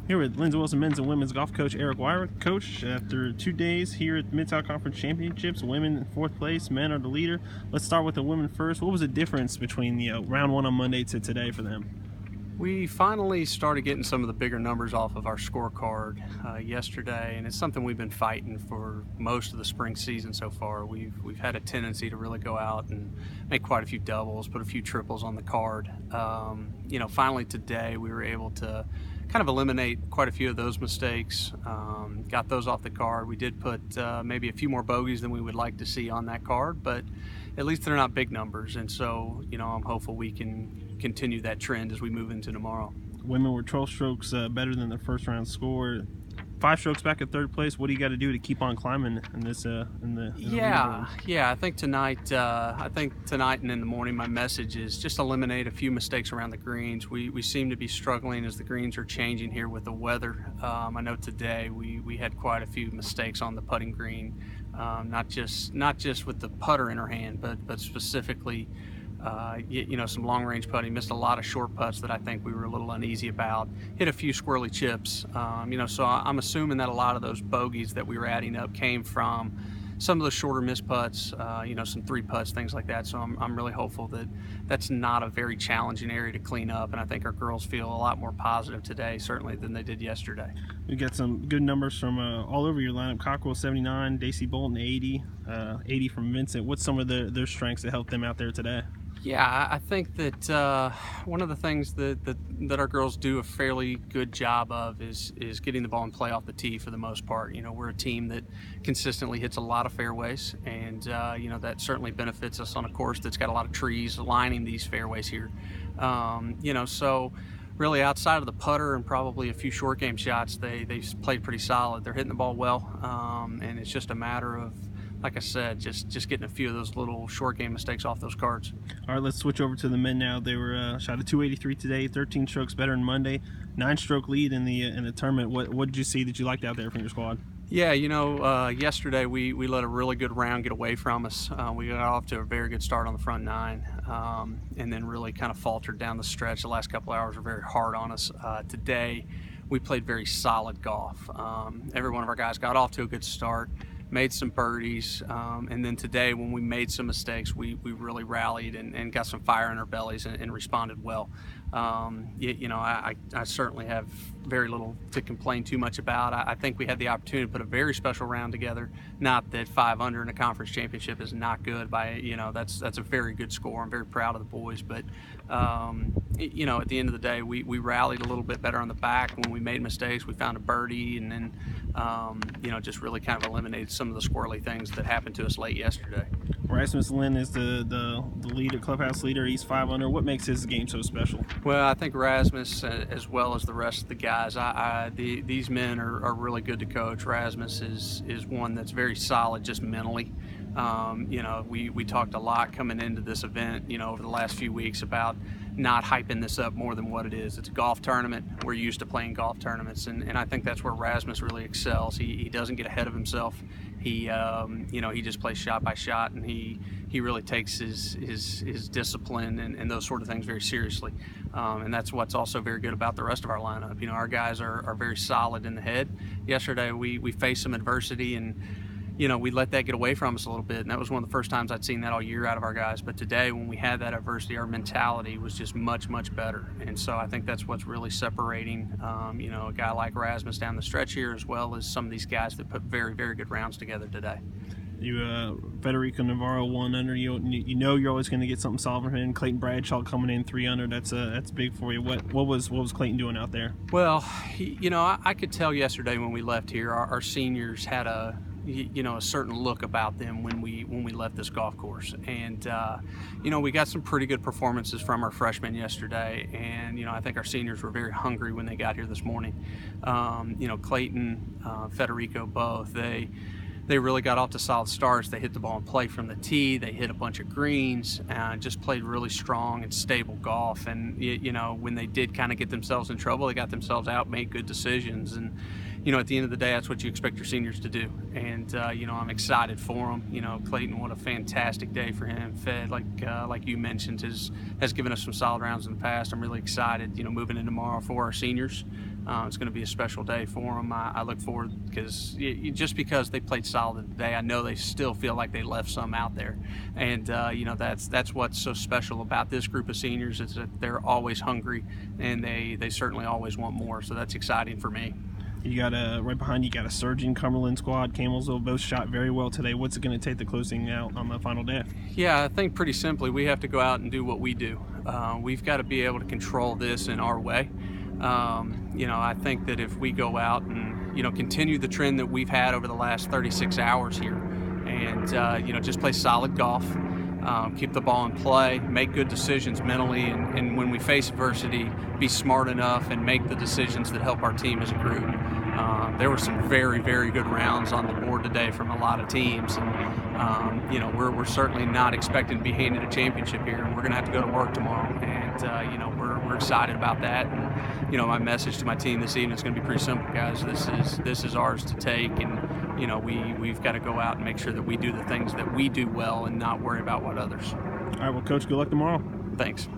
Here with Lindsey Wilson men's and women's golf coach Eric Wyrick. Coach, after 2 days here at the Mid-South Conference Championships, women in 4th place, men are the leader. Let's start with the women first. What was the difference between round 1 on Monday to today for them? We finally started getting some of the bigger numbers off of our scorecard yesterday, and it's something we've been fighting for most of the spring season so far. We've had a tendency to really go out and make quite a few doubles, put a few triples on the card. Finally today we were able to kind of eliminate quite a few of those mistakes, got those off the card. We did put maybe a few more bogeys than we would like to see on that card, but at least they're not big numbers, and so I'm hopeful we can continue that trend as we move into tomorrow. Women were 12 strokes better than their first round score. 5 strokes back at 3rd place. What do you got to do to keep on climbing in this? Yeah. I think tonight and in the morning, my message is just eliminate a few mistakes around the greens. We seem to be struggling as the greens are changing here with the weather. I know today we had quite a few mistakes on the putting green, not just with the putter in her hand, but specifically. Some long-range putting, missed a lot of short putts that I think we were a little uneasy about, hit a few squirrely chips, so I'm assuming that a lot of those bogeys that we were adding up came from some of the shorter missed putts, some 3 putts, things like that. So I'm really hopeful that that's not a very challenging area to clean up, and I think our girls feel a lot more positive today, certainly, than they did yesterday. We got some good numbers from all over your lineup. Cockrell 79, Daisy Bolton 80, 80 from Vincent. What's some of their strengths that helped them out there today? Yeah, I think that one of the things that our girls do a fairly good job of is getting the ball in play off the tee for the most part. We're a team that consistently hits a lot of fairways, and that certainly benefits us on a course that's got a lot of trees lining these fairways here. So really outside of the putter and probably a few short game shots, they played pretty solid. They're hitting the ball well, and it's just a matter of, like I said, just getting a few of those little short game mistakes off those cards. All right, let's switch over to the men now. They were shot a 283 today, 13 strokes better than Monday, 9-stroke lead in the tournament. What did you see that you liked out there from your squad? Yeah, yesterday we let a really good round get away from us. We got off to a very good start on the front 9, and then really kind of faltered down the stretch. The last couple hours were very hard on us. Today, we played very solid golf. Every one of our guys got off to a good start, made some birdies, and then today when we made some mistakes, we really rallied and got some fire in our bellies and responded well. I certainly have very little to complain too much about. I think we had the opportunity to put a very special round together. Not that 5 under in a conference championship is not good that's a very good score. I'm very proud of the boys, but at the end of the day, we rallied a little bit better on the back. When we made mistakes, we found a birdie, and then just really kind of eliminated some of the squirrely things that happened to us late yesterday. Rasmus Lynn is the leader, clubhouse leader. He's 5 under. What makes his game so special? Well, I think Rasmus, as well as the rest of the guys, these men are really good to coach. Rasmus is one that's very solid just mentally. We talked a lot coming into this event, over the last few weeks about not hyping this up more than what it is. It's a golf tournament. We're used to playing golf tournaments, and I think that's where Rasmus really excels. He doesn't get ahead of himself. He just plays shot by shot, and he really takes his discipline and those sort of things very seriously. And that's what's also very good about the rest of our lineup. Our guys are very solid in the head. Yesterday we faced some adversity, and we let that get away from us a little bit, and that was one of the first times I'd seen that all year out of our guys. But today, when we had that adversity, our mentality was just much, much better. And so I think that's what's really separating, a guy like Rasmus down the stretch here, as well as some of these guys that put very, very good rounds together today. Federico Navarro 1 under. You're always going to get something solid from him. Clayton Bradshaw coming in 3 under. That's big for you. What was Clayton doing out there? Well, I could tell yesterday when we left here, our seniors had a certain look about them when we left this golf course, and we got some pretty good performances from our freshmen yesterday, and I think our seniors were very hungry when they got here this morning. Clayton, Federico, both they really got off to solid starts. They hit the ball in play from the tee. They hit a bunch of greens and just played really strong and stable golf. And when they did kind of get themselves in trouble, they got themselves out, made good decisions, and at the end of the day, that's what you expect your seniors to do. And I'm excited for them. Clayton, what a fantastic day for him. Fed, like you mentioned, has given us some solid rounds in the past. I'm really excited, moving in tomorrow for our seniors. It's going to be a special day for them. I look forward because just because they played solid today, I know they still feel like they left some out there, and that's what's so special about this group of seniors is that they're always hungry and they certainly always want more. So that's exciting for me. You got right behind you got a surging Cumberland squad. Camelsville both shot very well today. What's it going to take to closing out on the final day? Yeah, I think pretty simply we have to go out and do what we do. We've got to be able to control this in our way. I think that if we go out and continue the trend that we've had over the last 36 hours here, and just play solid golf, keep the ball in play, make good decisions mentally, and when we face adversity, be smart enough and make the decisions that help our team as a group. There were some very, very good rounds on the board today from a lot of teams, and we're certainly not expecting to be handed a championship here, and we're going to have to go to work tomorrow, and we're excited about that. And my message to my team this evening is going to be pretty simple, guys. This is ours to take, and we've got to go out and make sure that we do the things that we do well and not worry about what others. All right, well, Coach, good luck tomorrow. Thanks.